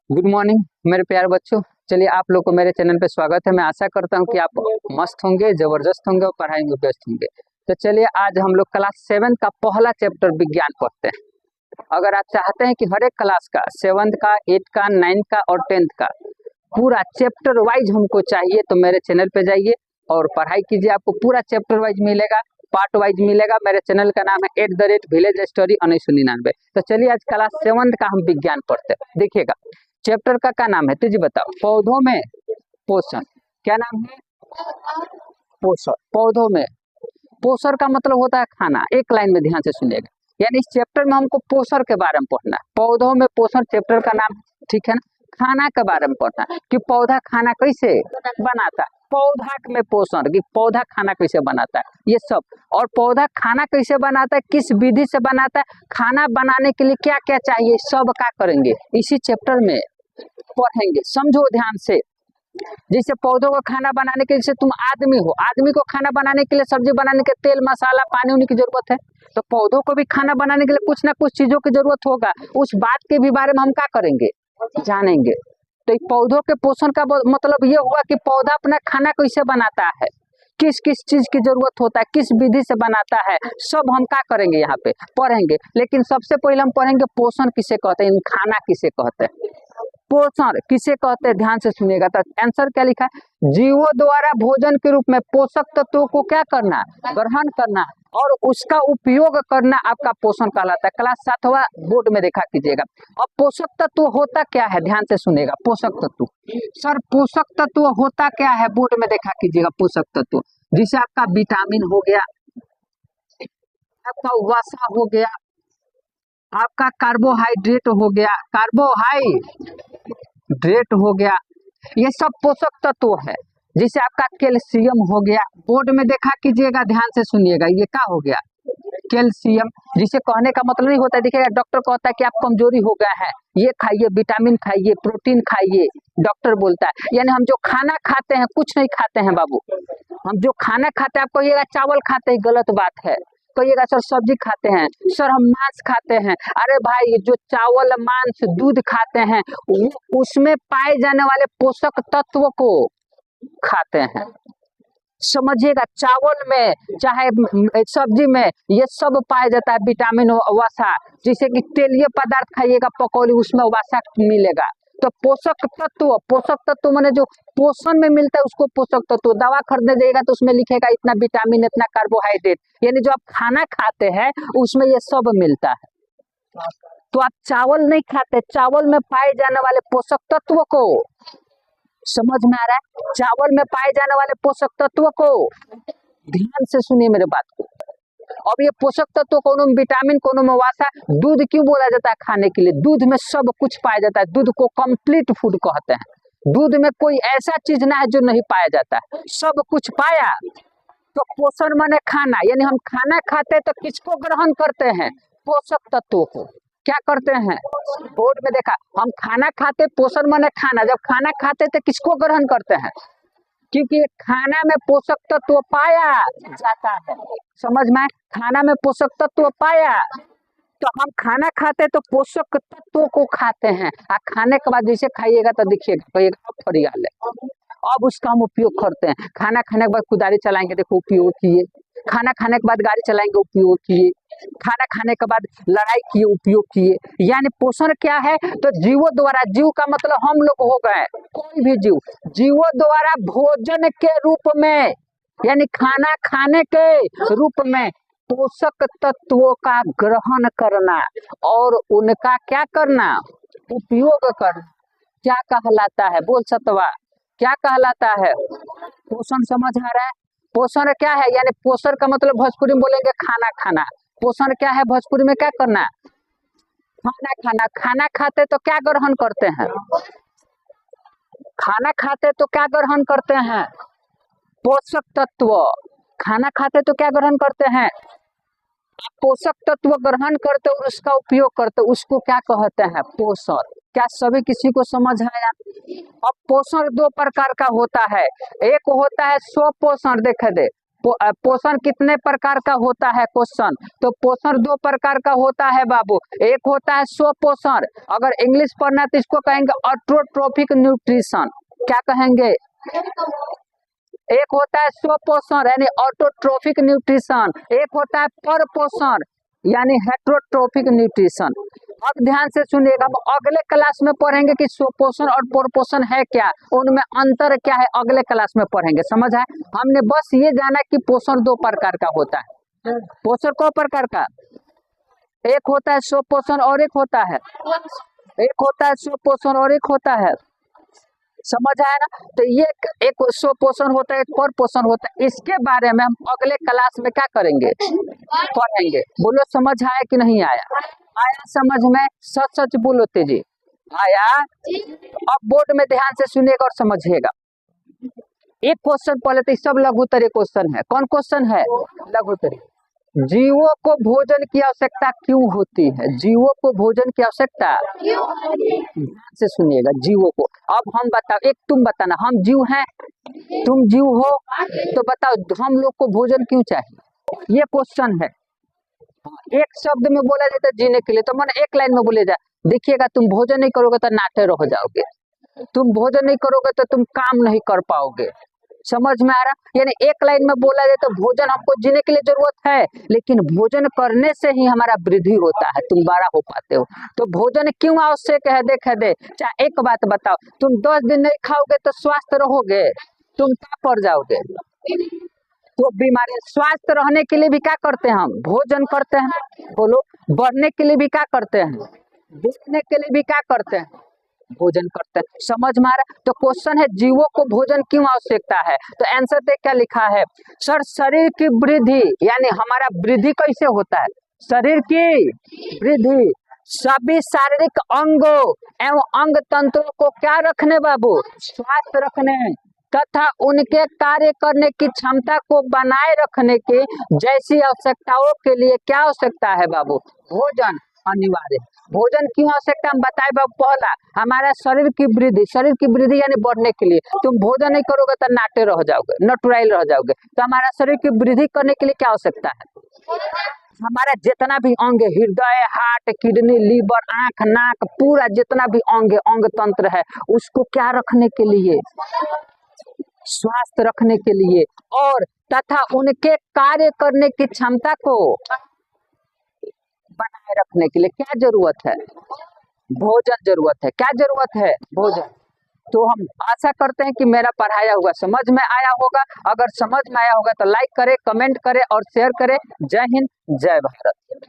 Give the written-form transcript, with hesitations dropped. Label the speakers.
Speaker 1: Good morning मेरे प्यारे बच्चों। चलिए आप लोग को मेरे चैनल पे स्वागत है। मैं आशा करता हूँ कि आप मस्त होंगे, जबरदस्त होंगे और पढ़ाई में बेस्ट होंगे। तो चलिए आज हम लोग क्लास 7 का पहला चैप्टर विज्ञान पढ़ते हैं। अगर आप चाहते हैं कि हर एक क्लास का 7th का, 8th का, 9th का और 10th का पूरा चैप्टर वाइज हमको चाहिए तो मेरे चैनल पे जाइए और पढ़ाई कीजिए। आपको पूरा चैप्टर वाइज मिलेगा, पार्ट वाइज मिलेगा। मेरे चैनल का नाम है @विलेज स्टोरी 1999। तो चलिए आज क्लास 7th का हम विज्ञान पढ़ते हैं। देखिएगा चैप्टर का क्या नाम है तुझे बताओ। पौधों में पोषण। क्या नाम है? पोषण। पौधों में पोषण का मतलब होता है खाना। एक लाइन में ध्यान से सुनिएगा, यानी इस चैप्टर में हमको पोषण के बारे में पढ़ना है। पौधों में पोषण चैप्टर का नाम, ठीक है ना। खाना के बारे में पढ़ना है कि पौधा खाना कैसे बनाता है, पौधा में पोषण कि पौधा खाना कैसे बनाता है, ये सब। और पौधा खाना कैसे बनाता है, किस विधि से बनाता है, खाना बनाने के लिए क्या क्या चाहिए, सब का करेंगे इसी चैप्टर में पढ़ेंगे। समझो ध्यान से। जैसे पौधों को खाना बनाने के लिए, जैसे तुम आदमी हो, आदमी को खाना बनाने के लिए, सब्जी बनाने के तेल मसाला पानी उन्हीं की जरूरत है। तो पौधों को भी खाना बनाने के लिए कुछ ना कुछ चीजों की जरूरत होगा। उस बात के भी बारे में हम क्या करेंगे, जानेंगे। तो पौधों के पोषण का मतलब ये हुआ कि पौधा अपना खाना कैसे बनाता है, किस किस चीज की जरूरत होता है, किस विधि से बनाता है, सब हम क्या करेंगे यहाँ पे पढ़ेंगे। लेकिन सबसे पहले हम पढ़ेंगे पोषण किसे कहते हैं, खाना किसे कहते हैं, पोषण किसे कहते हैं। ध्यान से सुनिएगा। तो आंसर क्या लिखा है, जीवों द्वारा भोजन के रूप में पोषक तत्वों को क्या करना, ग्रहण करना और उसका उपयोग करना आपका पोषण कहलाता है। क्लास 7वां बोर्ड में देखा कीजिएगा। अब पोषक तत्व होता क्या है, ध्यान से सुनिएगा। पोषक तत्व सर, पोषक तत्व होता क्या है, बोर्ड में देखा कीजिएगा। पोषक तत्व जिसे आपका विटामिन हो गया, आपका वसा हो गया, आपका कार्बोहाइड्रेट हो गया, कार्बोहाइड्रेट हो गया, ये सब पोषक तत्व है। जिसे आपका कैल्शियम हो गया, बोर्ड में देखा कीजिएगा, ध्यान से सुनिएगा। ये क्या हो गया, कैल्शियम। जिसे कहने का मतलब नहीं होता है, देखिएगा डॉक्टर कहता है कि आप कमजोरी हो गए हैं, ये खाइए, विटामिन खाइए, प्रोटीन खाइए, डॉक्टर बोलता है। यानी हम जो खाना खाते हैं कुछ नहीं खाते हैं बाबू। हम जो खाना खाते हैं, आप कहिएगा चावल खाते हैं, गलत बात है। कहिएगा सर सब्जी खाते हैं, सर हम मांस खाते हैं। अरे भाई, जो चावल मांस दूध खाते हैं वो उसमें पाए जाने वाले पोषक तत्व को खाते हैं। समझिएगा, चावल में चाहे सब्जी में ये सब पाया जाता है, विटामिन वसा। जैसे कि तेलीय पदार्थ खाइएगा पकौड़ी, उसमें वसा मिलेगा। तो पोषक तत्व माने जो पोषण में मिलता है उसको पोषक तत्व। दवा खरीदने जाइएगा तो उसमें लिखेगा इतना विटामिन, इतना कार्बोहाइड्रेट, यानी जो आप खाना खाते हैं उसमें ये सब मिलता है। तो आप चावल नहीं खाते, चावल में पाए जाने वाले पोषक तत्व को, समझ में आ रहा है, चावल में पाए जाने वाले पोषक तत्व को, ध्यान से सुनिए मेरे बात को। अब ये पोषक तत्व कोनो में विटामिन, कोनो में वसा। दूध क्यों बोला जाता है खाने के लिए, दूध में सब कुछ पाया जाता है। दूध को कंप्लीट फूड कहते हैं। दूध में कोई ऐसा चीज ना है जो नहीं पाया जाता है, सब कुछ पाया। तो पोषण माने खाना, यानी हम खाना खाते हैं तो किसको ग्रहण करते हैं, पोषक तत्वों को। क्या करते हैं, बोर्ड में देखा, हम खाना खाते, पोषण माने खाना। जब खाना खाते तो किसको ग्रहण करते हैं, क्योंकि खाना में पोषक तत्व पाया जाता है। समझ में, खाना में पोषक तत्व पाया, तो हम खाना खाते तो पोषक तत्वों को खाते हैं। और खाने के बाद जैसे खाइएगा तो देखिएगा, कहिएगा अब फरियाल है, अब उसका हम उपयोग करते हैं। खाना खाने के बाद कुदारी चलाएंगे, देखो उपयोग किए। खाना खाने के बाद गाड़ी चलाएंगे, उपयोग किए। खाना खाने के बाद लड़ाई किए, उपयोग किए। यानी पोषण क्या है, तो जीवों द्वारा, जीव का मतलब हम लोग हो गए, कोई भी जीव, जीवों द्वारा भोजन के रूप में, यानी खाना खाने के रूप में पोषक तत्वों का ग्रहण करना और उनका क्या करना, उपयोग करना, क्या कहलाता है, बोल सतवा, क्या कहलाता है, पोषण। समझ आ रहा है, पोषण क्या है, यानी पोषण का मतलब भोजपुरी में बोलेंगे खाना खाना। पोषण क्या है भोजपुरी में, क्या करना, खाना खाना। खाना खाते तो क्या ग्रहण करते हैं, खाना खाते तो क्या ग्रहण करते हैं, पोषक तत्व। खाना खाते तो क्या ग्रहण करते हैं, पोषक तत्व ग्रहण करते और उसका उपयोग करते, उसको क्या कहते हैं, पोषण। क्या सभी किसी को समझ आया। अब पोषण दो प्रकार का होता है, एक होता है स्वपोषण, देखे दे, पोषण कितने प्रकार का होता है क्वेश्चन, तो पोषण दो प्रकार का होता है बाबू। एक होता है स्वपोषण, अगर इंग्लिश पढ़ना है तो इसको कहेंगे ऑटोट्रोफिक न्यूट्रिशन। क्या कहेंगे? एक होता है स्वपोषण यानी ऑटोट्रोफिक न्यूट्रिशन, एक होता है परपोषण यानी हेटेरोट्रोफिक न्यूट्रिशन। अब ध्यान से सुनिएगा, हम अगले क्लास में पढ़ेंगे कि स्वपोषण और परपोषण है क्या, उनमें अंतर क्या है, अगले क्लास में पढ़ेंगे। समझ आए? हमने बस ये जाना कि पोषण दो प्रकार का होता है। पोषण को प्रकार का, एक होता है स्वपोषण और एक होता है स्वपोषण और एक होता है, समझ आया ना? तो ये एक स्वपोषण होता है, एक परपोषण होता है। इसके बारे में हम अगले क्लास में क्या करेंगे, पढ़ेंगे। बोलो समझ आया कि नहीं आया? आया समझ में? सच सच बोलो तेजी, आया? अब बोर्ड में ध्यान से सुनिएगा और समझिएगा। एक क्वेश्चन पहले तो सब लघुत्तरीय क्वेश्चन है। कौन क्वेश्चन है? लघुत्तरीय। जीवों को भोजन की आवश्यकता क्यों होती है? जीवों को भोजन की आवश्यकता ध्यान से सुनिएगा। जीवों को, अब हम बताओ, एक तुम बताना, हम जीव हैं, तुम जीव हो, तो बताओ हम लोग को भोजन क्यों चाहिए? ये क्वेश्चन है। एक शब्द में बोला जाता है जीने के लिए, तो मैंने एक लाइन में बोले जाए, देखिएगा तुम भोजन नहीं करोगे तो नाटे रह जाओगे, तुम भोजन नहीं करोगे तो तुम काम नहीं कर पाओगे। समझ में आ रहा? यानी एक लाइन में बोला जाए तो भोजन हमको जीने के लिए जरूरत है, लेकिन भोजन करने से ही हमारा वृद्धि होता है, तुम बड़ा हो पाते हो। तो भोजन क्यों आवश्यक है? देखे दे, चाहे एक बात बताओ, तुम 10 दिन नहीं खाओगे तो स्वस्थ रहोगे, तुम क्या पड़ जाओगे? तो बीमारी। स्वस्थ रहने के लिए भी क्या करते हैं हम? भोजन करते हैं। बोलो, बढ़ने के लिए भी क्या करते हैं? देखने के लिए भी क्या करते हैं? भोजन करते हैं। समझ में आ रहा? तो क्वेश्चन है जीवों को भोजन क्यों आवश्यकता है, तो आंसर देख क्या लिखा है, सर शरीर की वृद्धि, यानी हमारा वृद्धि कैसे होता है? शरीर की वृद्धि, सभी शारीरिक अंगों एवं अंग तंत्रों को क्या रखने बाबू? स्वस्थ रखने, तथा उनके कार्य करने की क्षमता को बनाए रखने के जैसी आवश्यकताओं के लिए क्या आवश्यकता है बाबू? भोजन अनिवार्य। भोजन क्यों आवश्यकता हम बताए बाबू? पहला, हमारा शरीर की वृद्धि, शरीर की वृद्धि यानी बढ़ने के लिए। तुम भोजन नहीं करोगे तो नाटे रह जाओगे, नटुराइल रह जाओगे। तो हमारा शरीर की वृद्धि करने के लिए क्या आवश्यकता है? हमारा जितना भी अंग, हृदय, हार्ट, किडनी, लीवर, आंख, नाक, पूरा जितना भी अंग तंत्र है, उसको क्या रखने के लिए? स्वस्थ रखने के लिए, और तथा उनके कार्य करने की क्षमता को बनाए रखने के लिए क्या जरूरत है? भोजन जरूरत है। क्या जरूरत है? भोजन। तो हम आशा करते हैं कि मेरा पढ़ाया हुआ समझ में आया होगा। अगर समझ में आया होगा तो लाइक करें, कमेंट करें और शेयर करें। जय हिंद, जय भारत।